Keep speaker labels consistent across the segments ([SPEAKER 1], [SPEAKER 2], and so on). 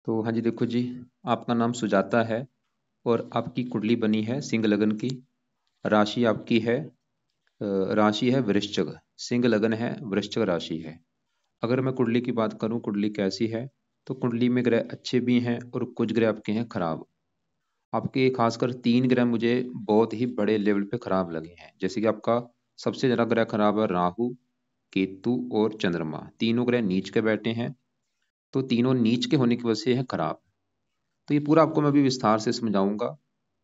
[SPEAKER 1] तो हाँ जी, देखो जी, आपका नाम सुजाता है और आपकी कुंडली बनी है सिंह लगन की। राशि आपकी है राशि है वृश्चिक। सिंह लगन है, वृश्चिक राशि है। अगर मैं कुंडली की बात करूं, कुंडली कैसी है, तो कुंडली में ग्रह अच्छे भी हैं और कुछ ग्रह आपके हैं खराब। आपके खासकर 3 ग्रह मुझे बहुत ही बड़े लेवल पे खराब लगे हैं। जैसे कि आपका सबसे ज़्यादा ग्रह खराब है राहु, केतु और चंद्रमा। तीनों ग्रह नीच के बैठे हैं, तो तीनों नीच के होने की वजह से है खराब। तो ये पूरा आपको मैं अभी विस्तार से समझाऊंगा,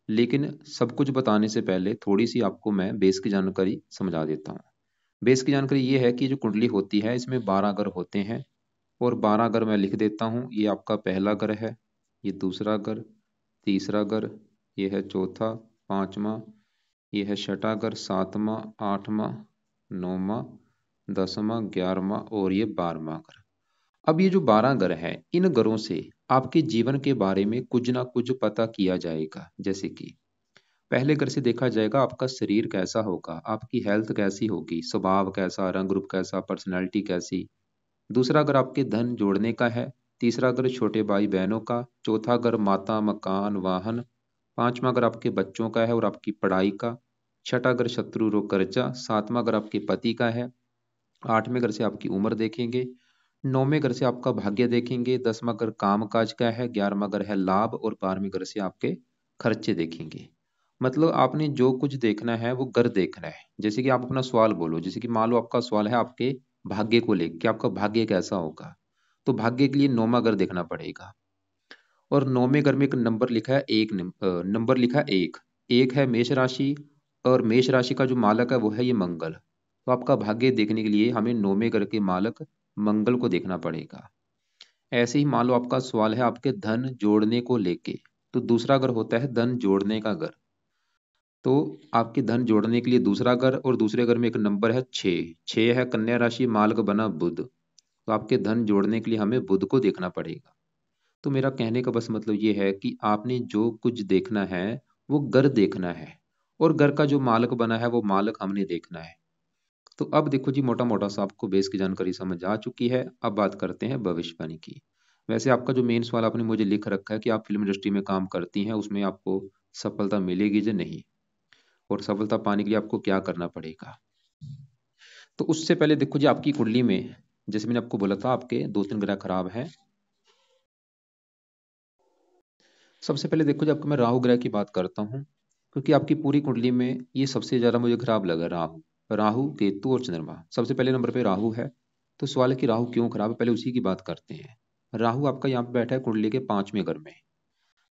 [SPEAKER 1] लेकिन सब कुछ बताने से पहले थोड़ी सी आपको मैं बेस की जानकारी समझा देता हूँ। बेस की जानकारी ये है कि जो कुंडली होती है इसमें 12 ग्रह होते हैं, और 12 ग्रह मैं लिख देता हूँ। ये आपका पहला ग्रह है, ये दूसरा ग्रह, तीसरा ग्रह, ये है चौथा, पांचवा, ये है छठा ग्रह, सातवां, आठवां, नौवां, दसवां, 11वां और ये 12वां ग्रह। अब ये जो 12 ग्रह हैं, इन ग्रहों से आपके जीवन के बारे में कुछ ना कुछ पता किया जाएगा। जैसे कि पहले ग्रह से देखा जाएगा आपका शरीर कैसा होगा, आपकी हेल्थ कैसी होगी, स्वभाव कैसा, रंग रूप कैसा, पर्सनैलिटी कैसी। दूसरा ग्रह आपके धन जोड़ने का है। तीसरा ग्रह छोटे भाई बहनों का। चौथा ग्रह माता, मकान, वाहन। पांचवा ग्रह आपके बच्चों का है और आपकी पढ़ाई का। छठा ग्रह शत्रु, रोग, कर्जा। सातवां ग्रह आपके पति का है। आठवें घर से आपकी उम्र देखेंगे। नौवें घर से आपका भाग्य देखेंगे। 10वां घर काम काज का है। 11वां घर है लाभ, और 12वें घर से आपके खर्चे देखेंगे। मतलब आपने जो कुछ देखना है वो घर देखना है। जैसे कि आप अपना सवाल बोलो, जैसे कि मान लो आपका सवाल है आपके भाग्य को लेकर कि आपका भाग्य कैसा होगा, तो भाग्य के लिए 9वां घर देखना पड़ेगा। और 9वें घर में एक नंबर लिखा है, नंबर लिखा है एक। एक है मेष राशि, और मेष राशि का जो मालक है वो है ये मंगल। तो आपका भाग्य देखने के लिए हमें 9वें घर के मालक मंगल को देखना पड़ेगा। ऐसे ही मान लो आपका सवाल है आपके धन जोड़ने को लेके, तो दूसरा घर होता है धन जोड़ने का घर। तो आपके धन जोड़ने के लिए दूसरा घर, और दूसरे घर में एक नंबर है 6। 6 है कन्या राशि, मालक बना बुध। तो आपके धन जोड़ने के लिए हमें बुध को देखना पड़ेगा। तो मेरा कहने का बस मतलब ये है कि आपने जो कुछ देखना है वो घर देखना है, और घर का जो मालक बना है वो मालक हमने देखना है। तो अब देखो जी, मोटा मोटा सा आपको बेस की जानकारी समझ आ चुकी है। अब बात करते हैं भविष्यवाणी की। वैसे आपका जो मेन सवाल आपने मुझे लिख रखा है कि आप फिल्म इंडस्ट्री में काम करती हैं, उसमें आपको सफलता मिलेगी या नहीं, और सफलता पाने के लिए आपको क्या करना पड़ेगा। तो उससे पहले देखो जी, आपकी कुंडली में जैसे मैंने आपको बोला था आपके 2-3 ग्रह खराब हैं। सबसे पहले देखो जी, आपको मैं राहु ग्रह की बात करता हूँ, क्योंकि आपकी पूरी कुंडली में ये सबसे ज्यादा मुझे खराब लगा। राहु, राहु, केतु और चंद्रमा। सबसे पहले नंबर पे राहु है। तो सवाल है कि राहु क्यों खराब है, पहले उसी की बात करते हैं। राहु आपका यहाँ पे बैठा है कुंडली के 5वें घर में।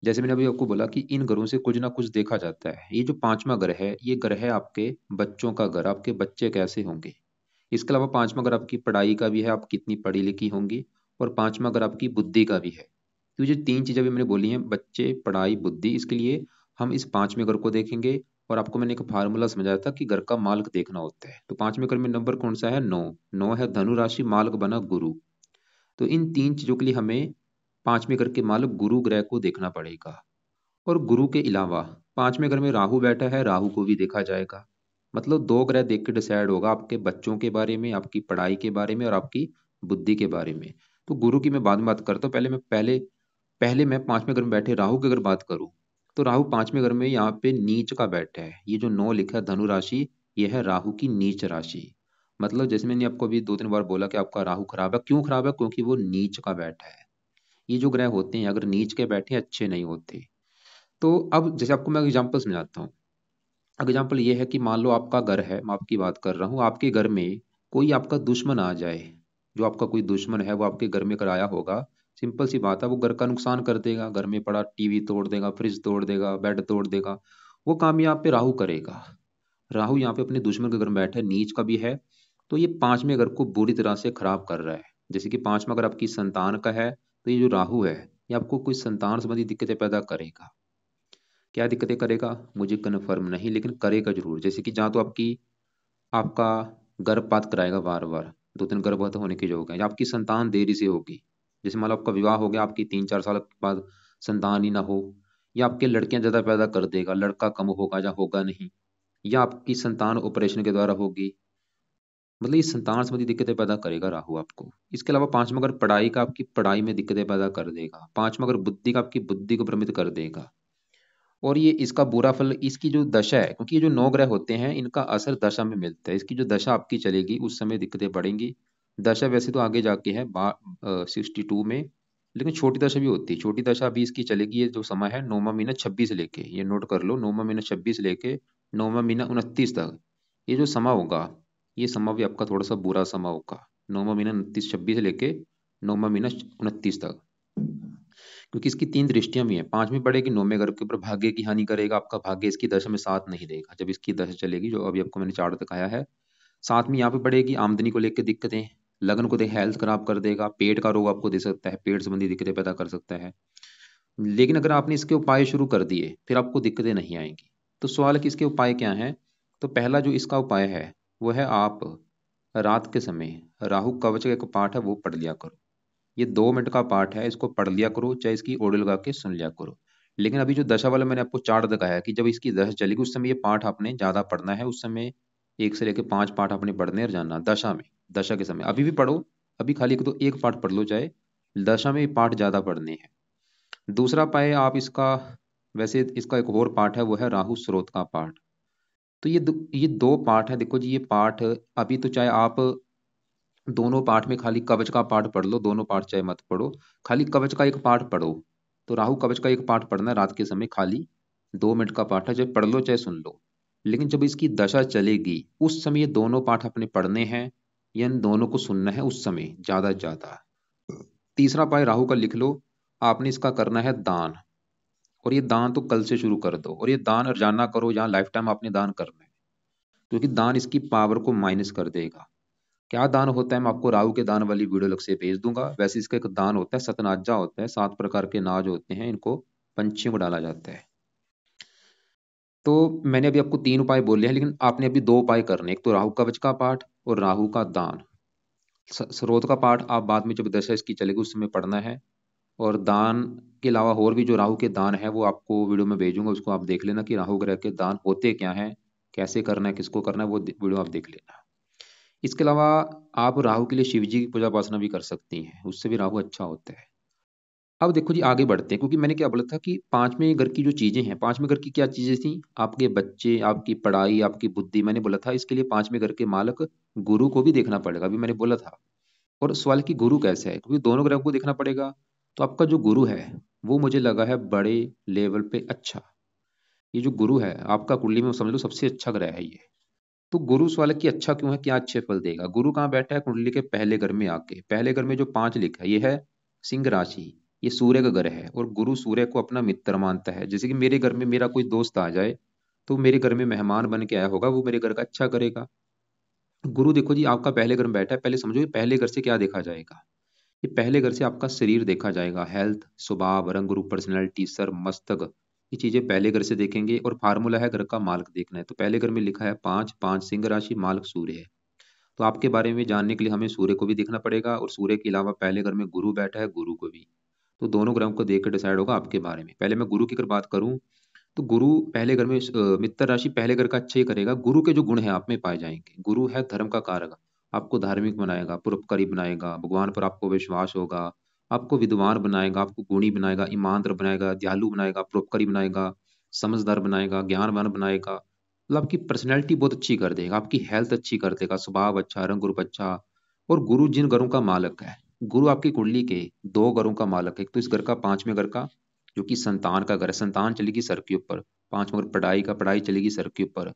[SPEAKER 1] जैसे मैंने अभी आपको बोला कि इन घरों से कुछ ना कुछ देखा जाता है। ये जो 5वां घर है, ये घर है आपके बच्चों का घर, आपके बच्चे कैसे होंगे। इसके अलावा 5वां घर आपकी पढ़ाई का भी है, आप कितनी पढ़ी लिखी होंगी। और 5वां घर आपकी बुद्धि का भी है। तो ये जो 3 चीजें अभी मैंने बोली हैं, बच्चे, पढ़ाई, बुद्धि, इसके लिए हम इस 5वें घर को देखेंगे। और आपको मैंने एक फार्मूला समझाया था कि घर का मालक देखना होता है। तो 5वें घर में नंबर कौन सा है, 9। 9 है धनु राशि, मालक बना गुरु। तो इन 3 चीजों के लिए हमें 5वें घर के मालक गुरु ग्रह को देखना पड़ेगा। और गुरु के अलावा 5वें घर में राहु बैठा है, राहु को भी देखा जाएगा। मतलब 2 ग्रह देख के डिसाइड होगा आपके बच्चों के बारे में, आपकी पढ़ाई के बारे में और आपकी बुद्धि के बारे में। तो गुरु की मैं बाद में बात करता हूँ। पहले मैं 5वें घर में बैठे राहु की अगर बात करूं, तो राहु 5वें घर में यहाँ पे नीच का बैठा है। ये जो 9 लिखा है धनु राशि, ये है राहु की नीच राशि। मतलब जैसे मैंने आपको अभी 2-3 बार बोला कि आपका राहु खराब है। क्यों खराब है, क्योंकि वो नीच का बैठा है। ये जो ग्रह होते हैं अगर नीच के बैठे अच्छे नहीं होते। तो अब जैसे आपको मैं एग्जांपल समझाता हूँ। एग्जाम्पल ये है कि मान लो आपका घर है, मैं आपकी बात कर रहा हूँ, आपके घर में कोई आपका दुश्मन आ जाए। जो आपका कोई दुश्मन है वो आपके घर में कराया होगा। सिंपल सी बात है, वो घर का नुकसान कर देगा, घर में पड़ा टीवी तोड़ देगा, फ्रिज तोड़ देगा, बेड तोड़ देगा। वो काम यहाँ पे राहु करेगा। राहु यहाँ पे अपने दुश्मन के घर में बैठा है, नीच का भी है। तो ये 5वें घर को बुरी तरह से खराब कर रहा है। जैसे कि 5वां घर आपकी संतान का है, तो ये जो राहु है ये आपको कोई संतान संबंधी दिक्कतें पैदा करेगा। क्या दिक्कतें करेगा मुझे कन्फर्म नहीं, लेकिन करेगा जरूर। जैसे कि जहाँ तो आपका गर्भपात कराएगा बार बार, 2-3 गर्भपात होने की जो होगा, या आपकी संतान देरी से होगी। जैसे मान लो आपका विवाह हो गया, आपकी 3-4 साल के बाद संतान ही ना हो, या आपके लड़कियां ज्यादा पैदा कर देगा, लड़का कम होगा या होगा नहीं, या आपकी संतान ऑपरेशन के द्वारा होगी। मतलब ये संतान संबंधी दिक्कतें पैदा करेगा राहु आपको। इसके अलावा पांचवा अगर पढ़ाई का, आपकी पढ़ाई में दिक्कतें पैदा कर देगा। पांचवा अगर बुद्धि का, आपकी बुद्धि को भ्रमित कर देगा। और ये इसका बुरा फल, इसकी जो दशा है, क्योंकि ये जो नौ ग्रह होते हैं इनका असर दशा में मिलता है। इसकी जो दशा आपकी चलेगी उस समय दिक्कतें बढ़ेंगी। दशा वैसे तो आगे जाके है 62 में, लेकिन छोटी दशा भी होती है। छोटी दशा अभी इसकी चलेगी, ये जो समय है नौवां महीना 26 लेके, ये नोट कर लो, नौवां महीना 26 लेके नौवां महीना 29 तक ये जो समय होगा, ये समय भी आपका थोड़ा सा बुरा समय होगा। नौवां महीना 29-26 लेके नौवां महीना 29 तक, क्योंकि इसकी तीन दृष्टियां भी हैं। पांचवीं पड़ेगी नौवें घर के ऊपर, भाग्य की हानि करेगा। आपका भाग्य इसकी दशा में साथ नहीं देगा जब इसकी दशा चलेगी, जो अभी आपको मैंने चार्ट दिखाया है। साथ में यहाँ पे पड़ेगी आमदनी को लेकर दिक्कतें, लगन को देख हेल्थ खराब कर देगा, पेट का रोग आपको दे सकता है, पेट संबंधी दिक्कतें पैदा कर सकता है। लेकिन अगर आपने इसके उपाय शुरू कर दिए फिर आपको दिक्कतें नहीं आएंगी। तो सवाल है कि इसके उपाय क्या हैं। तो पहला जो इसका उपाय है वो है, आप रात के समय राहु कवच का एक पाठ है वो पढ़ लिया करो। ये 2 मिनट का पाठ है, इसको पढ़ लिया करो, चाहे इसकी ऑडियो लगा के सुन लिया करो। लेकिन अभी जो दशा वाला मैंने आपको चार्ट दिखाया है कि जब इसकी दशा चलेगी उस समय ये पाठ आपने ज्यादा पढ़ना है। उस समय 1 से लेकर 5 पाठ आपने पढ़ने और जानना दशा में। दशा के समय अभी भी पढ़ो, अभी खाली तो एक पाठ पढ़ लो, चाहे दशा में ये पाठ ज्यादा पढ़ने हैं। दूसरा पाए आप इसका, वैसे इसका एक और पाठ है वो है राहु स्रोत का पाठ। तो ये दो पाठ है। देखो जी, ये पाठ अभी तो चाहे आप दोनों पाठ में खाली कवच का पाठ पढ़ लो, दोनों पाठ चाहे मत पढ़ो, खाली कवच का एक पाठ पढ़ो। तो राहु कवच का एक पाठ पढ़ना है रात के समय, खाली 2 मिनट का पाठ है, चाहे पढ़ लो चाहे सुन लो। लेकिन जब इसकी दशा चलेगी उस समय ये दोनों पाठ अपने पढ़ने हैं, या इन दोनों को सुनना है उस समय ज्यादा से ज्यादा। तीसरा पाय राहु का लिख लो, आपने इसका करना है दान। और ये दान तो कल से शुरू कर दो, और ये दान रोजाना करो, यहाँ लाइफ टाइम आपने दान करना है, क्योंकि दान इसकी पावर को माइनस कर देगा। क्या दान होता है मैं आपको राहु के दान वाली वीडियो अलग से भेज दूंगा। वैसे इसका एक दान होता है, सतनाजा होता है, 7 प्रकार के नाज होते हैं, इनको पंछियों को डाला जाता है। तो मैंने अभी आपको 3 उपाय बोले हैं, लेकिन आपने अभी 2 उपाय करने, एक तो राहु कवच का पाठ और राहु का दान। स्रोत का पाठ आप बाद में जब दशा इसकी चलेगी उस समय पढ़ना है। और दान के अलावा और भी जो राहु के दान है वो आपको वीडियो में भेजूंगा, उसको आप देख लेना कि राहु ग्रह के दान होते क्या हैं, कैसे करना है, किसको करना है, वो वीडियो आप देख लेना। इसके अलावा आप राहु के लिए शिव जी की पूजा उपासना भी कर सकती हैं, उससे भी राहु अच्छा होता है। अब देखो जी, आगे बढ़ते हैं, क्योंकि मैंने क्या बोला था कि पांचवें घर की जो चीजें हैं, पांचवें घर की क्या चीजें थी, आपके बच्चे, आपकी पढ़ाई, आपकी बुद्धि। मैंने बोला था इसके लिए पांचवें घर के मालक गुरु को भी देखना पड़ेगा, अभी मैंने बोला था। और सवाल की गुरु कैसे है, क्योंकि दोनों ग्रह को देखना पड़ेगा। तो आपका जो गुरु है वो मुझे लगा है बड़े लेवल पे अच्छा। ये जो गुरु है आपका कुंडली में समझ लो सबसे अच्छा ग्रह है ये। तो गुरु सवाल है कि अच्छा क्यों है, क्या अच्छे फल देगा। गुरु कहाँ बैठा है, कुंडली के पहले घर में आके। पहले घर में जो 5 लिखा है ये है सिंह राशि, ये सूर्य का घर है। और गुरु सूर्य को अपना मित्र मानता है। जैसे कि मेरे घर में मेरा कोई दोस्त आ जाए तो मेरे घर में मेहमान बन के आया होगा, वो मेरे घर का अच्छा करेगा। गुरु देखो जी आपका पहले घर में बैठा है, पहले समझो ये पहले घर से क्या देखा जाएगा। ये पहले घर से आपका शरीर देखा जाएगा, हेल्थ, स्वभाव, रंग रूप, पर्सनैलिटी, सर, मस्तक, ये चीजें पहले घर से देखेंगे। और फार्मूला है घर का मालक देखना है। तो पहले घर में लिखा है 5, 5 सिंह राशि, मालक सूर्य है। तो आपके बारे में जानने के लिए हमें सूर्य को भी देखना पड़ेगा, और सूर्य के अलावा पहले घर में गुरु बैठा है, गुरु को भी। तो दोनों ग्रहों को देख कर डिसाइड होगा आपके बारे में। पहले मैं गुरु की अगर बात करूं, तो गुरु पहले घर में मित्र राशि पहले घर का अच्छा ही करेगा। गुरु के जो गुण हैं आप में पाए जाएंगे। गुरु है धर्म का कारक, आपको धार्मिक बनाएगा, परोपकारी बनाएगा, भगवान पर आपको विश्वास होगा, आपको विद्वान बनाएगा, आपको गुणी बनाएगा, ईमानदार बनाएगा, दयालु बनाएगा, परोपकारी बनाएगा, समझदार बनाएगा, ज्ञानवान बनाएगा। मतलब आपकी पर्सनैलिटी बहुत अच्छी कर देगा, आपकी हेल्थ अच्छी कर देगा, स्वभाव अच्छा, रंग रूप अच्छा। और गुरु जिन घरों का मालक है, गुरु आपकी कुंडली के 2 घरों का मालक है। एक तो इस घर का, पांचवें घर का, जो कि संतान का घर है, संतान चलेगी सर के ऊपर। पांचवा घर पढ़ाई का, पढ़ाई चलेगी सर के ऊपर।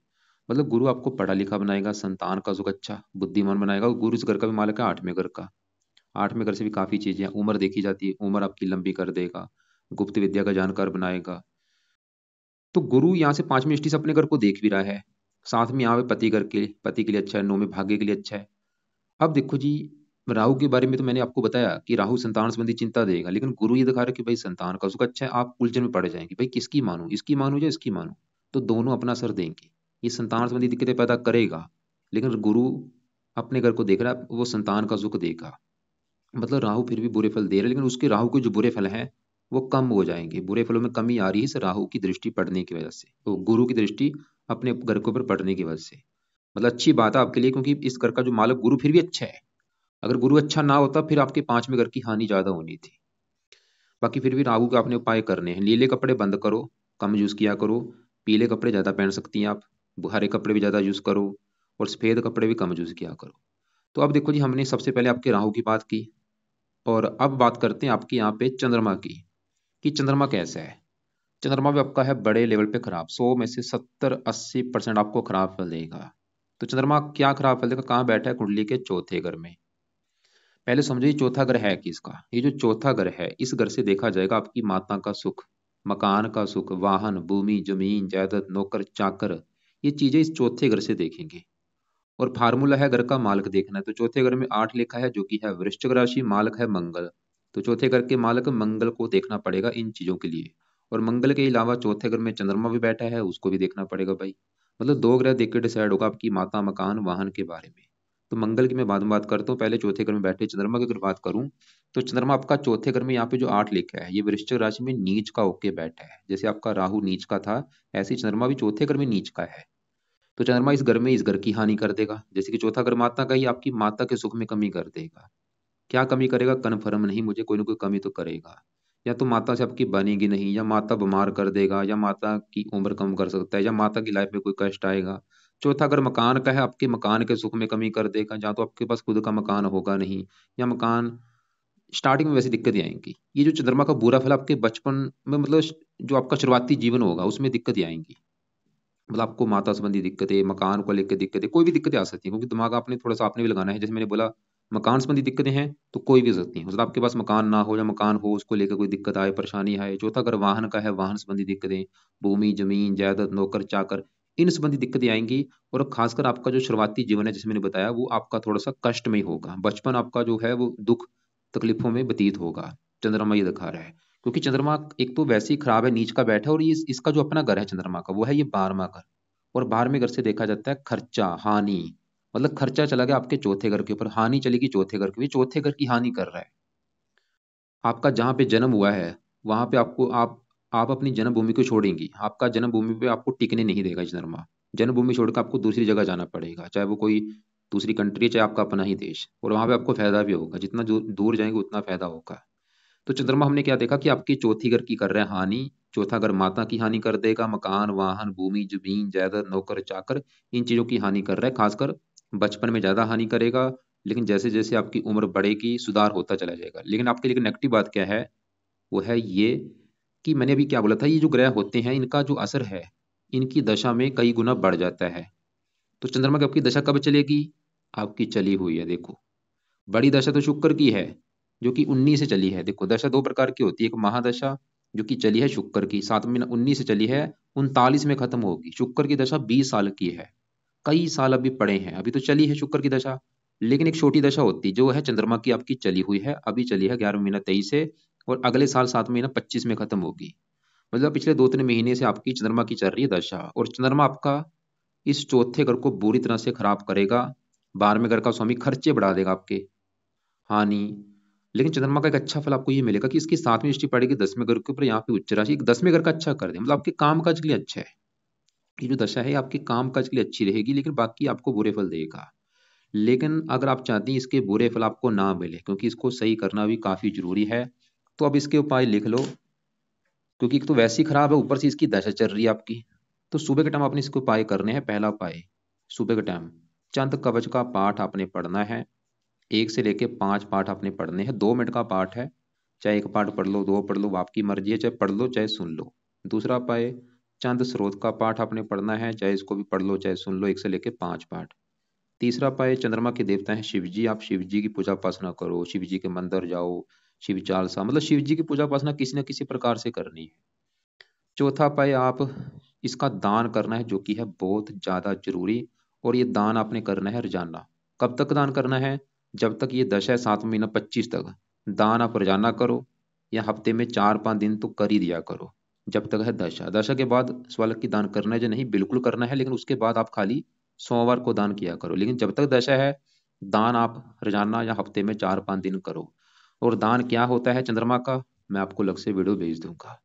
[SPEAKER 1] मतलब गुरु आपको पढ़ा लिखा बनाएगा, संतान का सुख अच्छा, बुद्धिमान बनाएगा। और गुरु इस घर का भी मालिक है, 8वें घर का। 8वें घर से भी काफी चीजें हैं, उम्र देखी जाती है, उम्र आपकी लंबी कर देगा, गुप्त विद्या का जानकार बनाएगा। तो गुरु यहाँ से 5वीं दृष्टि से अपने घर को देख भी रहा है। साथ में यहाँ पे पति के लिए अच्छा है, 9वें भाग्य के लिए अच्छा है। अब देखो जी, राहु के बारे में तो मैंने आपको बताया कि राहु संतान संबंधी चिंता देगा, लेकिन गुरु ये दिखा रहा है कि भाई संतान का सुख अच्छा है। आप उलझन में पड़ जाएंगे, भाई किसकी मानूं, इसकी मानूं या इसकी मानूं। तो दोनों अपना असर देंगे। ये संतान संबंधी दिक्कतें पैदा करेगा, लेकिन गुरु अपने घर को देख रहा है, वो संतान का सुख देगा। मतलब राहु फिर भी बुरे फल दे रहा है, लेकिन उसके राहु के जो बुरे फल हैं वो कम हो जाएंगे। बुरे फलों में कमी आ रही है इस राहु की दृष्टि पड़ने की वजह से, तो गुरु की दृष्टि अपने घर के ऊपर पड़ने की वजह से। मतलब अच्छी बात है आपके लिए, क्योंकि इस घर का जो मालक गुरु फिर भी अच्छा है। अगर गुरु अच्छा ना होता फिर आपके 5वें घर की हानि ज्यादा होनी थी। बाकी फिर भी राहु के आपने उपाय करने हैं। नीले कपड़े बंद करो, कम यूज किया करो। पीले कपड़े ज्यादा पहन सकती हैं आप। हरे कपड़े भी ज्यादा यूज करो, और सफेद कपड़े भी कम यूज किया करो। तो अब देखो जी, हमने सबसे पहले आपके राहु की बात की, और अब बात करते हैं आपके यहाँ पे चंद्रमा की, कि चंद्रमा कैसा है। चंद्रमा भी आपका है बड़े लेवल पे खराब, 100 में से 70-80% आपको खराब फल देगा। तो चंद्रमा क्या खराब फल देगा, कहाँ बैठा है, कुंडली के चौथे घर में। पहले समझो ये चौथा घर है किसका। ये जो चौथा घर है, इस घर से देखा जाएगा आपकी माता का सुख, मकान का सुख, वाहन, भूमि, जमीन, जायदाद, नौकर चाकर, ये चीजें इस चौथे घर से देखेंगे। और फार्मूला है घर का मालक देखना है। तो चौथे घर में 8 लिखा है, जो कि है वृश्चिक राशि, मालक है मंगल। तो चौथे घर के मालक मंगल को देखना पड़ेगा इन चीजों के लिए। और मंगल के अलावा चौथे घर में चंद्रमा भी बैठा है, उसको भी देखना पड़ेगा भाई। मतलब 2 ग्रह देख के डिसाइड होगा आपकी माता, मकान, वाहन के बारे में। तो मंगल की मैं बाद में बात करता हूँ, पहले चौथे घर में बैठे चंद्रमा की अगर बात करूं, तो चंद्रमा आपका चौथे घर में यहाँ पे जो 8 लिखा है, ये वृश्चिक राशि में नीच का होके बैठा है। जैसे आपका राहु नीच का था, ऐसे ही चंद्रमा भी चौथे घर में नीच का है। तो चंद्रमा इस घर में इस घर की हानि कर देगा। जैसे कि चौथा घर माता का ही, आपकी माता के सुख में कमी कर देगा। क्या कमी करेगा कन्फर्म नहीं मुझे, कोई ना कोई कमी तो करेगा। या तो माता से आपकी बनेगी नहीं, या माता बीमार कर देगा, या माता की उम्र कम कर सकता है, या माता की लाइफ में कोई कष्ट आएगा। चौथा अगर मकान का है, आपके मकान के सुख में कमी कर देगा, जहाँ तो आपके पास खुद का मकान होगा नहीं, या मकान स्टार्टिंग में वैसी दिक्कतें आएंगी। ये जो चंद्रमा का बुरा फल आपके बचपन में, मतलब जो आपका शुरुआती जीवन होगा उसमें दिक्कतें आएंगी। मतलब आपको माता संबंधी दिक्कतें, मकान को लेकर दिक्कतें, कोई भी दिक्कतें आ सकती हैं, क्योंकि दिमाग आपने थोड़ा सा आपने भी लगाना है। जैसे मैंने बोला, मकान संबंधी दिक्कतें हैं तो कोई भी हो सकती हैं। मतलब आपके पास मकान ना हो, या मकान हो उसको लेकर कोई दिक्कत आए, परेशानी आए। चौथा अगर वाहन का है, वाहन संबंधी दिक्कतें, भूमि, जमीन, जायदाद, नौकर चाकर, इन संबंधी दिक्कतें आएंगी। और खासकर आपका जो शुरुआती जीवन है, जैसे मैंने बताया, वो आपका थोड़ा सा कष्ट में ही होगा। बचपन आपका जो है वो दुख तकलीफों में व्यतीत होगा। चंद्रमा ये दिखा रहा है, क्योंकि चंद्रमा एक तो वैसे ही खराब है, नीच का बैठा है, और ये इसका जो अपना घर है चंद्रमा का, वो है ये 12वां घर। और 12वें घर से देखा जाता है खर्चा, हानि। मतलब खर्चा चला गया आपके चौथे घर के ऊपर, हानि चलेगी चौथे घर के भी, चौथे घर की हानि कर रहा है। आपका जहाँ पे जन्म हुआ है, वहां पे आपको आप अपनी जन्मभूमि को छोड़ेंगी। आपका जन्मभूमि पे आपको टिकने नहीं देगा चंद्रमा। जन्मभूमि छोड़कर आपको दूसरी जगह जाना पड़ेगा, चाहे वो कोई दूसरी कंट्री, चाहे आपका अपना ही देश। और वहां पे आपको फायदा भी होगा, जितना दूर जाएंगे उतना फायदा होगा। तो चंद्रमा हमने क्या देखा कि आपकी चौथी घर की कर रहा है हानि। चौथा घर माता की हानि कर देगा, मकान, वाहन, भूमि, जमीन, जायदाद, नौकर चाकर, इन चीजों की हानि कर रहा है। खासकर बचपन में ज्यादा हानि करेगा, लेकिन जैसे जैसे आपकी उम्र बढ़ेगी सुधार होता चला जाएगा। लेकिन आपके लिए नेगेटिव बात क्या है, वो है ये कि मैंने अभी क्या बोला था, ये जो ग्रह होते हैं इनका जो असर है, इनकी दशा में कई गुना बढ़ जाता है। तो चंद्रमा की आपकी दशा कब चलेगी, आपकी चली हुई है देखो। बड़ी दशा तो शुक्र की है, जो कि 19 से चली है। देखो दशा 2 प्रकार की होती है, एक महादशा जो कि चली है शुक्र की, 7 महीना 19 से चली है, 39 में खत्म होगी। शुक्र की दशा 20 साल की है, कई साल अभी पड़े हैं। अभी तो चली है शुक्र की दशा, लेकिन एक छोटी दशा होती है जो है चंद्रमा की आपकी चली हुई है, अभी चली है 11 महीना 23 से, और अगले साल 7 महीना 25 में खत्म होगी। मतलब पिछले 2-3 महीने से आपकी चंद्रमा की चल रही है दशा। और चंद्रमा आपका इस चौथे घर को बुरी तरह से खराब करेगा। 12वें घर का स्वामी खर्चे बढ़ा देगा आपके, हानि। लेकिन चंद्रमा का एक अच्छा फल आपको ये मिलेगा कि इसकी 7वीं दृष्टि पड़ेगी 10वें घर के ऊपर, यहाँ पे उच्च राशि 10वें घर का अच्छा कर दे। मतलब आपके काम काज के लिए अच्छा है। ये जो दशा है आपके काम काज के लिए अच्छी रहेगी, लेकिन बाकी आपको बुरे फल देगा। लेकिन अगर आप चाहती हैं इसके बुरे फल आपको ना मिले, क्योंकि इसको सही करना भी काफी जरूरी है, तो अब इसके उपाय लिख लो। क्योंकि एक तो वैसे ही खराब है, ऊपर से इसकी दशा चल रही है आपकी। तो सुबह के टाइम आपने इसके उपाय करने हैं। पहला उपाय, सुबह के टाइम चंद कवच का पाठ आपने पढ़ना है। 1 से लेके 5 पाठ आपने पढ़ने हैं, 2 मिनट का पाठ है। चाहे एक पाठ पढ़ लो, दो पढ़ लो, आपकी मर्जी है, चाहे पढ़ लो चाहे सुन लो। दूसरा उपाय, चंद स्रोत का पाठ आपने पढ़ना है, चाहे इसको भी पढ़ लो चाहे सुन लो, 1 से लेके 5 पाठ। तीसरा उपाय, चंद्रमा के देवता हैं शिव जी, आप शिव जी की पूजा उपासना करो, शिव जी के मंदिर जाओ, शिव चालीसा, मतलब शिव जी की पूजा उपासना किसी न किसी प्रकार से करनी है। चौथा उपाय, आप इसका दान करना है, जो कि है बहुत ज्यादा जरूरी। और ये दान आपने करना है रोजाना। कब तक दान करना है, जब तक ये दशा है 7 महीना 25 तक। दान आप रोजाना करो, या हफ्ते में 4-5 दिन तो कर ही दिया करो, जब तक है दशा। दशा के बाद स्वल की दान करना है जो नहीं, बिल्कुल करना है, लेकिन उसके बाद आप खाली सोमवार को दान किया करो। लेकिन जब तक दशा है, दान आप रोजाना या हफ्ते में 4-5 दिन करो। और दान क्या होता है चंद्रमा का, मैं आपको अलग से वीडियो भेज दूंगा।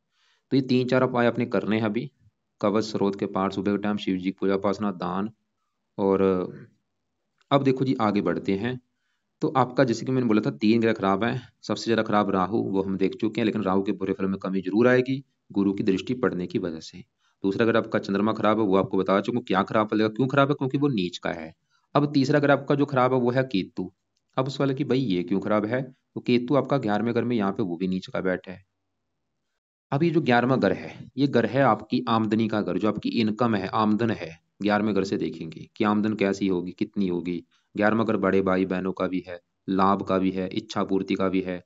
[SPEAKER 1] तो ये 3-4 उपाय अपने करने हैं अभी। कवच स्रोत के पाठ सुबह के टाइम, शिव जी की पूजा उपासना, दान, और अब देखो जी आगे बढ़ते हैं। तो आपका जैसे कि मैंने बोला था 3 ग्रह खराब हैं। सबसे ज़्यादा खराब राहु, वो हम देख चुके हैं, लेकिन राहु के बुरे फल में कमी जरूर आएगी गुरु की दृष्टि पड़ने की वजह से। दूसरा अगर आपका चंद्रमा खराब है, वो आपको बता चुका हूं क्या खराब पड़ेगा, क्यों खराब है, क्योंकि वो नीच का है। अब तीसरा अगर आपका जो खराब है वो है केतु। अब उस वाले की भाई ये क्यों खराब है, तो केतु आपका 11वें घर में, यहाँ पे वो भी नीच का बैठा है। अब ये जो 11वां घर है, ये घर है आपकी आमदनी का घर, जो आपकी इनकम है, आमदन है। 11वें घर से देखेंगे कि आमदन कैसी होगी, कितनी होगी। 11वां घर बड़े भाई बहनों का भी है, लाभ का भी है, इच्छा पूर्ति का भी है।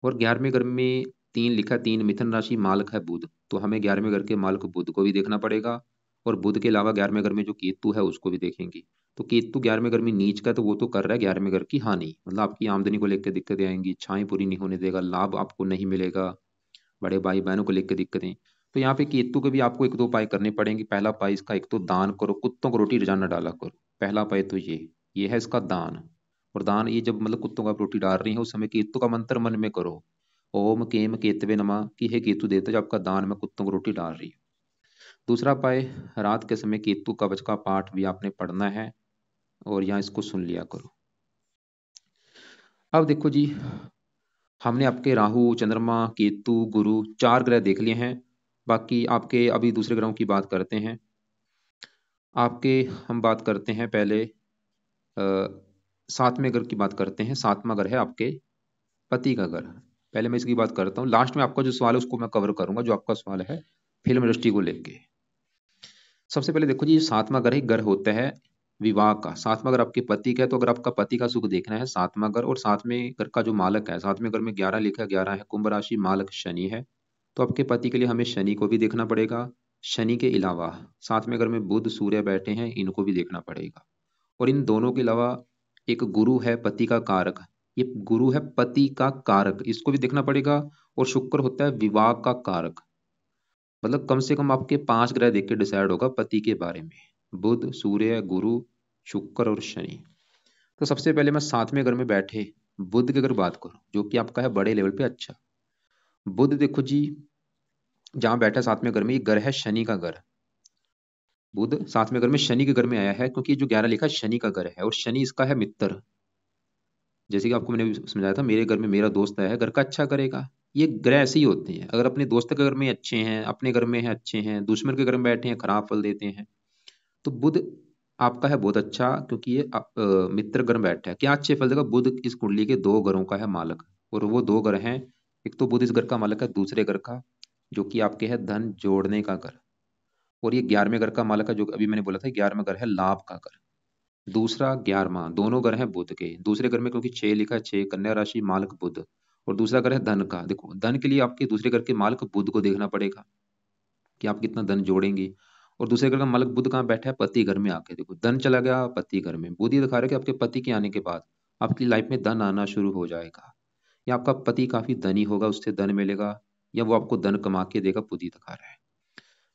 [SPEAKER 1] और 11वें घर में 3 लिखा, 3 मिथुन राशि मालक है बुध, तो हमें 11वें घर के मालक बुध को भी देखना पड़ेगा। और बुध के अलावा 11वें घर में जो केतु है उसको भी देखेंगे। तो केतु 11वें घर में नीच का, तो वो तो कर रहा है 11वें घर की हानि, मतलब आपकी आमदनी को लेकर दिक्कतें आएंगी, इच्छाएं पूरी नहीं होने देगा, लाभ आपको नहीं मिलेगा, बड़े भाई बहनों को लेकर दिक्कतें। तो यहाँ पे केतु के भी आपको एक दो उपाय करने पड़ेंगे। पहला उपाय इसका, एक तो दान करो, कुत्तों को रोटी रोजाना डाला करो। पहला उपाय तो ये है इसका दान। और दान ये जब मतलब कुत्तों को आप रोटी डाल रही हैं उस समय केतु का मंत्र मन में करो, ओम केम केतवे नमः, कि हे केतु देवता, जो आपका दान में कुत्तों को रोटी डाल रही है। दूसरा उपाय, रात के समय केतु कवच का पाठ भी आपने पढ़ना है, और यहाँ इसको सुन लिया करो। अब देखो जी, हमने आपके राहु, चंद्रमा, केतु, गुरु 4 ग्रह देख लिए हैं। बाकी आपके अभी दूसरे ग्रहों की बात करते हैं। आपके हम बात करते हैं पहले 7वें घर की बात करते हैं। 7वां घर है आपके पति का घर। पहले मैं इसकी बात करता हूँ, लास्ट में आपका जो सवाल है उसको मैं कवर करूंगा, जो आपका सवाल है फिल्म इंडस्ट्री को लेके। सबसे पहले देखो जी, 7वां घर, एक घर होता है विवाह का। 7वां घर आपके पति का है, तो अगर आपका पति का सुख देखना है 7वां घर, और 7वें घर का जो मालक है, 7वें घर में 11 लिखा, 11 है कुंभ राशि, मालक शनि है। तो आपके पति के लिए हमें शनि को भी देखना पड़ेगा। शनि के अलावा 7वें घर में बुध सूर्य बैठे हैं, इनको भी देखना पड़ेगा। और इन दोनों के अलावा एक गुरु है पति का कारक, ये गुरु है पति का कारक, इसको भी देखना पड़ेगा। और शुक्र होता है विवाह का कारक। मतलब कम से कम आपके 5 ग्रह देख के डिसाइड होगा पति के बारे में, बुध, सूर्य, गुरु, शुक्र और शनि। तो सबसे पहले मैं 7वें घर में बैठे बुध की अगर बात करूं, जो कि आपका है बड़े लेवल पे अच्छा। बुध देखो जी, जहां बैठा है 7वें घर में, ये घर है शनि का घर। बुध 7वें घर में शनि के घर में आया है, क्योंकि जो 11 लिखा है शनि का घर है, और शनि इसका है मित्र। जैसे कि आपको मैंने भी समझाया था, मेरे घर में मेरा दोस्त आया है, घर का अच्छा करेगा। ये ग्रह ऐसे ही होते हैं, अगर अपने दोस्त के घर में अच्छे हैं, अपने घर में हैं अच्छे हैं, दुश्मन के घर में बैठे हैं खराब फल देते हैं। तो बुध आपका है बहुत अच्छा, क्योंकि ये मित्र घर में बैठा है, क्या अच्छे फल देगा। बुध इस कुंडली के 2 घरों का है मालक, और वो 2 घर हैं। एक तो बुध इस घर का मालक है, दूसरे घर का जो कि आपके है धन जोड़ने का घर। और ये 11वें घर का मालक है, जो अभी मैंने बोला था 11वां घर है लाभ का घर। दूसरा 11वां, दोनों ग्रह हैं बुध के। दूसरे घर में क्योंकि 6 लिखा है, 6 कन्या राशि, मालक बुध। और दूसरा ग्रह है धन का। देखो धन के लिए आपके दूसरे घर के मालक बुध को देखना पड़ेगा कि आप कितना धन जोड़ेंगे। और दूसरे घर का मालक बुध कहाँ बैठा है, पति घर में आके। देखो धन चला गया पति घर में, बुध ये दिखा रहा है कि आपके पति के आने के बाद आपकी लाइफ में धन आना शुरू हो जाएगा, या आपका पति काफी धनी होगा, उससे धन मिलेगा, या वो आपको धन कमा के देगा, बुध ही दिखा रहा है।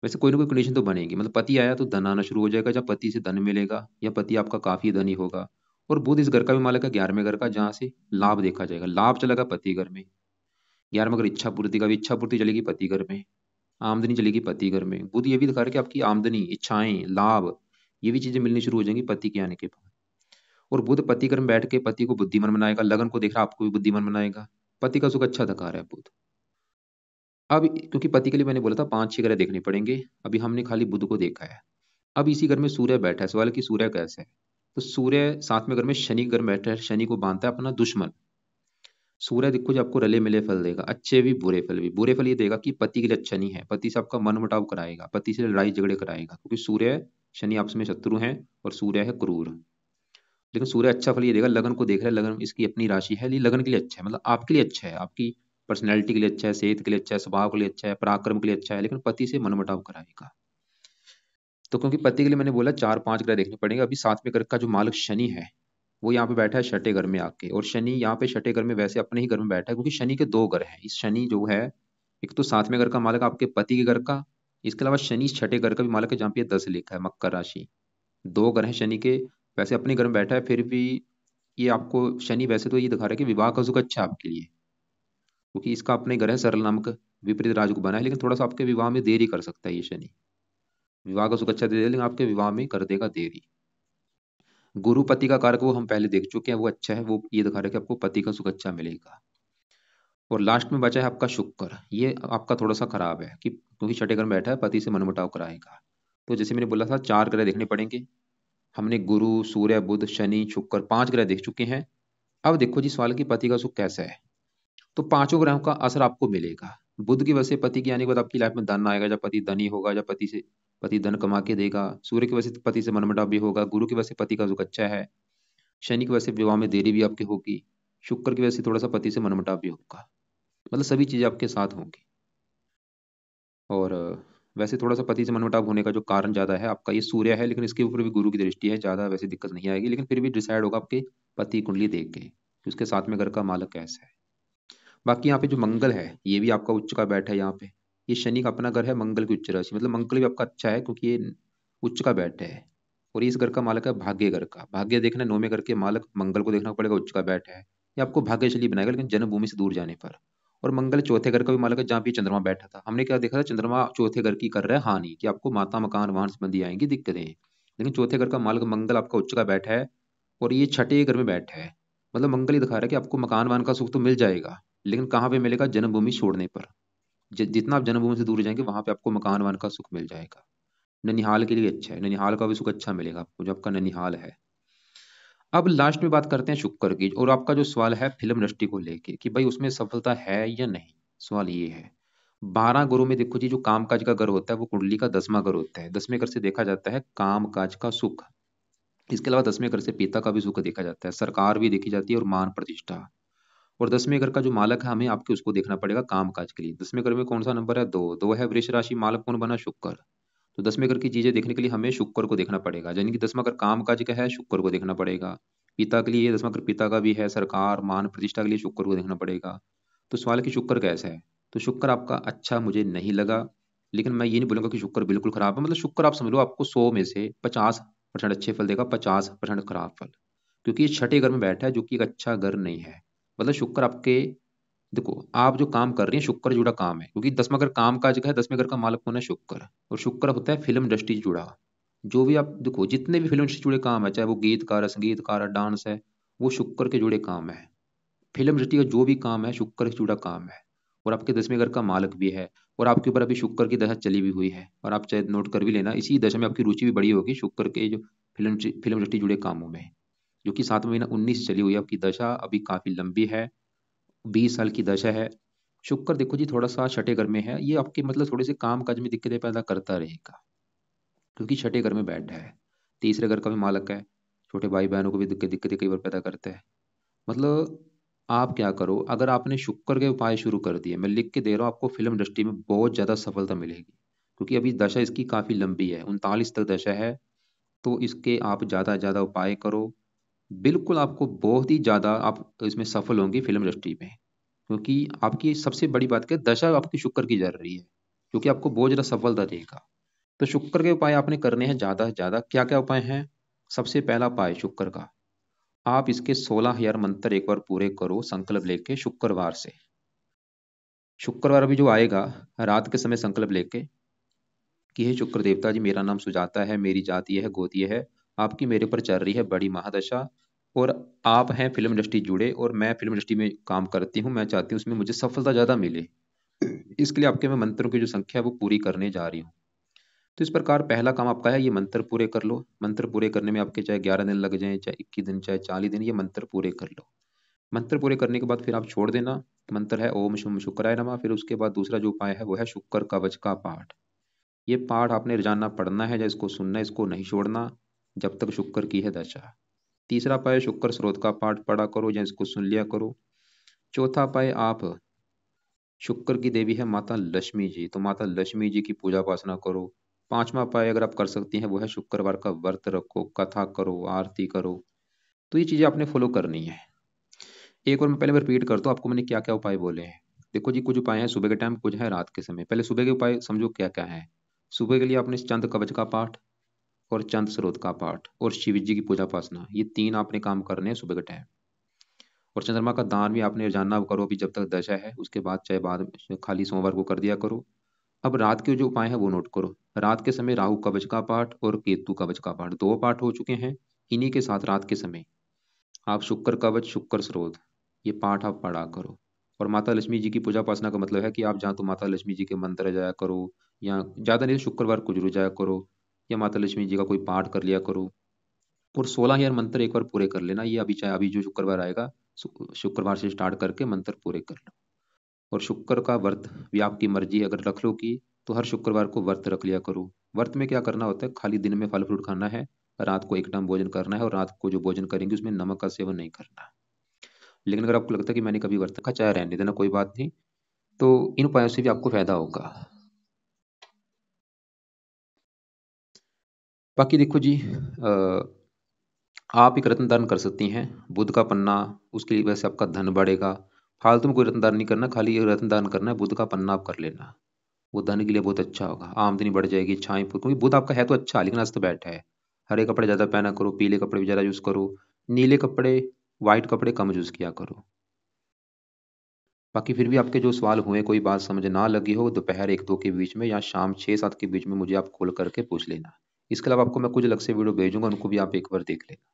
[SPEAKER 1] वैसे कोई ना कोई कंडीशन तो बनेगी, मतलब पति आया तो धन आना शुरू हो जाएगा, जब पति से धन मिलेगा, या पति आपका काफी धनी होगा। और बुध इस घर का भी मालिक है, 11वें घर का, जहां से लाभ देखा जाएगा, लाभ चलेगा पति घर में। 11वां घर इच्छा पूर्ति का भी, इच्छा पूर्ति चलेगी पति घर में, आमदनी चलेगी पति घर में। बुध ये भी दिखा रहा है कि आपकी आमदनी, इच्छाएं, लाभ, ये भी चीजें मिलनी शुरू हो जाएंगी पति के आने के बाद। और बुध पति घर में बैठ के पति को बुद्धिमान बनाएगा, लगन को देख रहा है, आपको भी बुद्धिमान बनाएगा। पति का सुख अच्छा दिखा रहा है बुध। अब क्योंकि पति के लिए मैंने बोला था 5-6 ग्रह देखने पड़ेंगे, अभी हमने खाली बुध को देखा है। अब इसी घर में सूर्य बैठा है, सवाल है कि सूर्य कैसे है। तो सूर्य 7वें घर में शनि घर में बैठा है, शनि को बांधता है अपना दुश्मन। सूर्य देखो जो आपको रले मिले फल देगा, अच्छे भी बुरे फल भी। बुरे फल ये देगा कि पति के लिए अच्छा नहीं है, पति से आपका मन मुटाव कराएगा, पति से लड़ाई झगड़े कराएगा, क्योंकि सूर्य शनि आपस में शत्रु हैं, और सूर्य है क्रूर। लेकिन सूर्य अच्छा फल ये देगा, लगन को देख रहा है, लगन इसकी अपनी राशि है, लगन के लिए अच्छा है, मतलब आपके लिए अच्छा है, आपकी पर्सनैलिटी के लिए अच्छा है, सेहत के लिए अच्छा है, स्वभाव के लिए अच्छा है, पराक्रम के लिए अच्छा है। लेकिन पति से मन मुटाव कराएगा। तो क्योंकि पति के लिए मैंने बोला 4-5 ग्रह देखने पड़ेंगे। अभी 7वें घर का जो मालक शनि है, वो यहाँ पे बैठा है 6ठे घर में आके। और शनि यहाँ पे 6ठे घर में वैसे अपने ही घर में बैठा है, क्योंकि शनि के 2 घर हैं। इस शनि जो है, एक तो 7वें घर का मालक आपके पति के घर का, इसके अलावा शनि 6ठे घर का भी मालक है, जहाँ पे 10 लिखा है, मकर राशि। 2 घर है शनि के, वैसे अपने घर में बैठा है, फिर भी ये आपको शनि वैसे तो ये दिखा रहा है कि विवाह का सुख अच्छा है आपके लिए, क्योंकि इसका अपने घर है सरल नामक, विपरीत राजयोग बना है। लेकिन थोड़ा सा आपके विवाह में देरी कर सकता है ये शनि, विवाह का सुख अच्छा दे देगा लेकिन आपके विवाह में कर देगा देरी। गुरु पति का कारक वो हम पहले देख चुके हैं, वो अच्छा है, वो ये दिखा रहा है कि आपको पति का सुख अच्छा मिलेगा। और लास्ट में बचा है आपका शुक्र, ये आपका थोड़ा सा खराब है कि क्योंकि छठे घर में बैठा है, पति से मनमुटाव कराएगा। तो जैसे मैंने बोला था 4 ग्रह देखने पड़ेंगे। हमने गुरु, सूर्य, बुध, शनि, शुक्र 5 ग्रह देख चुके हैं। अब देखो जी सवाल की पति का सुख कैसा है। तो पांचों ग्रहों का असर आपको मिलेगा। बुध की वजह से पति के आने के बाद आपकी लाइफ में धन आएगा, जब पति धनी होगा, जब पति धन कमा के देगा। सूर्य की वजह से पति से मनमुटाव भी होगा। गुरु की वजह से पति का सुख अच्छा है। शनि की वजह से विवाह में देरी भी आपकी होगी। शुक्र की वजह से थोड़ा सा पति से मनमुटाव भी होगा। मतलब सभी चीजें आपके साथ होंगी। और वैसे थोड़ा सा पति से मनमुटाव होने का जो कारण ज्यादा है आपका ये सूर्य है, लेकिन इसके ऊपर भी गुरु की दृष्टि है, ज्यादा वैसे दिक्कत नहीं आएगी, लेकिन फिर भी डिसाइड होगा आपके पति कुंडली देख के कि उसके साथ में घर का मालक कैसा है। बाकी यहाँ पे जो मंगल है ये भी आपका उच्च का बैठ है। यहाँ पे ये शनि का अपना घर है, मंगल की उच्च राशि, मतलब मंगल भी आपका अच्छा है क्योंकि ये उच्च का बैठ है। और ये इस घर का मालक है भाग्य घर का। भाग्य देखना, नौवें घर के मालक मंगल को देखना पड़ेगा, उच्च का बैठ है। ये आपको भाग्यशाली बनाएगा, लेकिन जन्मभूमि से दूर जाने पर। और मंगल चौथे घर का भी मालक है, जहाँ भी चंद्रमा बैठा था। हमने क्या देखा था, चंद्रमा चौथे घर की कर रहा है हानि, कि आपको माता मकान वाहन संबंधी आएंगी दिक्कतें। लेकिन चौथे घर का मालक मंगल आपका उच्च का बैठा है, और ये छठे घर में बैठा है। मतलब मंगल ही दिखा रहा है कि आपको मकान वाहन का सुख तो मिल जाएगा, लेकिन कहाँ पे मिलेगा, जन्मभूमि छोड़ने पर। जितना आप जन्मभूमि से दूर जाएंगे वहां पे आपको मकान वाहन का सुख मिल जाएगा। ननिहाल के लिए अच्छा है, ननिहाल का भी सुख अच्छा मिलेगा आपको जो आपका ननिहाल है। अब लास्ट में बात करते हैं शुक्र की। और आपका जो सवाल है फिल्म इंडस्ट्री को लेके कि भाई उसमें सफलता है या नहीं, सवाल ये है। 12 गुरु में देखो जी, जो कामकाज का घर होता है वो कुंडली का 10वां घर होता है। 10वें घर से देखा जाता है कामकाज का सुख। इसके अलावा 10वें घर से पिता का भी सुख देखा जाता है, सरकार भी देखी जाती है, और मान प्रतिष्ठा। और 10वें घर का जो मालक है हमें आपके उसको देखना पड़ेगा काम काज के लिए। 10वें घर में कौन सा नंबर है, 2 है वृष राशि, मालक कौन बना, शुक्र। तो 10वें घर की चीजें देखने के लिए हमें शुक्र को देखना पड़ेगा, यानी कि 10वां घर काम काज का है, शुक्र को देखना पड़ेगा। पिता के लिए 10वां घर पिता का भी है, सरकार मान प्रतिष्ठा के लिए शुक्र को देखना पड़ेगा। तो सवाल है कि शुक्र कैसा है। तो शुक्र आपका अच्छा मुझे नहीं लगा, लेकिन मैं ये नहीं बोलूंगा कि शुक्र बिल्कुल खराब है। मतलब शुक्र आप समझ लो आपको 100 में से 50% अच्छे फल देगा, 50% खराब फल। क्योंकि ये छठे घर में बैठा है जो कि एक अच्छा घर नहीं है। मतलब शुक्र आपके, देखो आप जो काम कर रही हैं शुक्र जुड़ा काम है, क्योंकि 10वां घर काम काज का है, 10वें घर का मालक कौन है, शुक्र। और शुक्र होता है फिल्म इंडस्ट्री से जुड़ा। जो भी आप देखो जितने भी फिल्म इंडस्ट्री से जुड़े काम है, चाहे वो गीतकार है, संगीतकार है, डांस है, वो शुक्र के जुड़े काम है। फिल्म इंडस्ट्री का जो भी काम है शुक्र से जुड़ा काम है। और आपके 10वें घर का मालक भी है। और आपके ऊपर अभी शुक्र की दशा चली भी हुई है, और आप चाहे नोट कर भी लेना, इसी दशा में आपकी रुचि भी बड़ी होगी शुक्र के जो फिल्म इंडस्ट्री जुड़े कामों में। जो कि 7वां महीना 19 चली हुई है आपकी दशा, अभी काफी लंबी है, 20 साल की दशा है। शुक्र देखो जी थोड़ा सा छठे घर में है, ये आपके मतलब थोड़े से काम काज में दिक्कतें पैदा करता रहेगा, क्योंकि छठे घर में बैठा है। तीसरे घर का भी मालक है, छोटे भाई बहनों को भी दिक्कतें कई बार पैदा करता है। मतलब आप क्या करो, अगर आपने शुक्र के उपाय शुरू कर दिए, मैं लिख के दे रहा हूँ आपको, फिल्म इंडस्ट्री में बहुत ज्यादा सफलता मिलेगी। क्योंकि अभी दशा इसकी काफी लंबी है, 39 तक दशा है। तो इसके आप ज्यादा से ज्यादा उपाय करो। बिल्कुल आपको बहुत ही ज्यादा आप इसमें सफल होंगे फिल्म इंडस्ट्री में। क्योंकि आपकी सबसे बड़ी बात क्या है, दशा आपकी शुक्र की चल रही है, क्योंकि आपको बहुत ज्यादा सफलता देगा। तो शुक्र के उपाय आपने करने हैं ज्यादा से ज्यादा। क्या क्या उपाय हैं। सबसे पहला उपाय शुक्र का, आप इसके 16,000 मंत्र एक बार पूरे करो संकल्प लेके शुक्रवार से। शुक्रवार अभी जो आएगा, रात के समय संकल्प लेके कि हे शुक्र देवता जी, मेरा नाम सुजाता है, मेरी जाति यह है, गोत्र यह है, आपकी मेरे पर चल रही है बड़ी महादशा, और आप हैं फिल्म इंडस्ट्री जुड़े, और मैं फिल्म इंडस्ट्री में काम करती हूँ, मैं चाहती हूँ उसमें मुझे सफलता ज्यादा मिले। इसके लिए आपके मैं मंत्रों की जो संख्या है वो पूरी करने जा रही हूँ। तो इस प्रकार पहला काम आपका है, ये मंत्र पूरे कर लो। मंत्र पूरे करने में आपके चाहे 11 दिन लग जाए, चाहे 21 दिन, चाहे 40 दिन, ये मंत्र पूरे कर लो। मंत्र पूरे करने के बाद फिर आप छोड़ देना। मंत्र है ओम शुम शुक्राय नमः। फिर उसके बाद दूसरा जो उपाय है वो है शुक्र कवच का पाठ। ये पाठ आपने रोजाना पढ़ना है, या इसको सुनना है, इसको नहीं छोड़ना जब तक शुक्र की है दशा। तीसरा उपाय शुक्र स्रोत का पाठ पढ़ा करो, या इसको सुन लिया करो। चौथा उपाय, आप शुक्र की देवी है माता लक्ष्मी जी, तो माता लक्ष्मी जी की पूजा उपासना करो। पांचवा उपाय अगर आप कर सकती हैं वो है शुक्रवार का व्रत रखो, कथा करो, आरती करो। तो ये चीजें आपने फॉलो करनी है। एक और मैं पहले रिपीट करता हूँ आपको, मैंने क्या क्या उपाय बोले हैं। देखो जी, कुछ उपाय हैं सुबह के टाइम, कुछ है रात के समय। पहले सुबह के उपाय समझो क्या क्या है। सुबह के लिए आपने चंद कवच का पाठ, और चंद स्रोत का पाठ, और शिव जी की पूजा उपासना, ये 3 आपने काम करने हैं सुबह के टाइम। और चंद्रमा का दान भी आपने रोजाना करो अभी जब तक दशा है, उसके बाद चाहे बाद में खाली सोमवार को कर दिया करो। अब रात के जो उपाय है वो नोट करो। रात के समय राहु कवच का पाठ और केतु कवच का पाठ, 2 पाठ हो चुके हैं। इन्हीं के साथ रात के समय आप शुक्र कवच शुक्र स्रोत ये पाठ आप पढ़ा करो। और माता लक्ष्मी जी की पूजा उपासना का मतलब है कि आप जहाँ तो माता लक्ष्मी जी के मंत्र जाया करो, या ज़्यादा नहीं तो शुक्रवार को जरूर जाया करो, या माता लक्ष्मी जी का कोई पाठ कर लिया करो। और 16,000 मंत्र एक बार पूरे कर लेना, ये अभी चाहे अभी जो शुक्रवार आएगा शुक्रवार से स्टार्ट करके मंत्र पूरे कर लो। और शुक्र का व्रत भी आपकी मर्जी है, अगर रख लो की तो हर शुक्रवार को व्रत रख लिया करो। व्रत में क्या करना होता है, खाली दिन में फल फ्रूट खाना है, रात को एक टाइम भोजन करना है, और रात को जो भोजन करेंगे उसमें नमक का सेवन नहीं करना। लेकिन अगर आपको लगता है कि मैंने कभी व्रत रखा, चाहे रहने देना, कोई बात नहीं, तो इन उपायों से भी आपको फायदा होगा। बाकी देखो जी, आप एक रत्न दान कर सकती हैं, बुध का पन्ना, उसकी वजह से आपका धन बढ़ेगा। फालतू में कोई रत्न दान नहीं करना, खाली एक रत्न दान करना है, बुध का पन्ना आप कर लेना, वो धन के लिए बहुत अच्छा होगा, आमदनी बढ़ जाएगी, इच्छाएं क्योंकि बुध आपका है तो अच्छा, लेकिन आज तो बैठा है। हरे कपड़े ज़्यादा पहना करो, पीले कपड़े भी ज़्यादा यूज़ करो, नीले कपड़े, वाइट कपड़े कम यूज़ किया करो। बाकी फिर भी आपके जो सवाल हुए, कोई बात समझ ना लगी हो, दोपहर 1-2 के बीच में या शाम 6-7 के बीच में मुझे आप कॉल करके पूछ लेना। इसके अलावा आपको मैं कुछ अलग से वीडियो भेजूंगा, उनको भी आप एक बार देख लेना।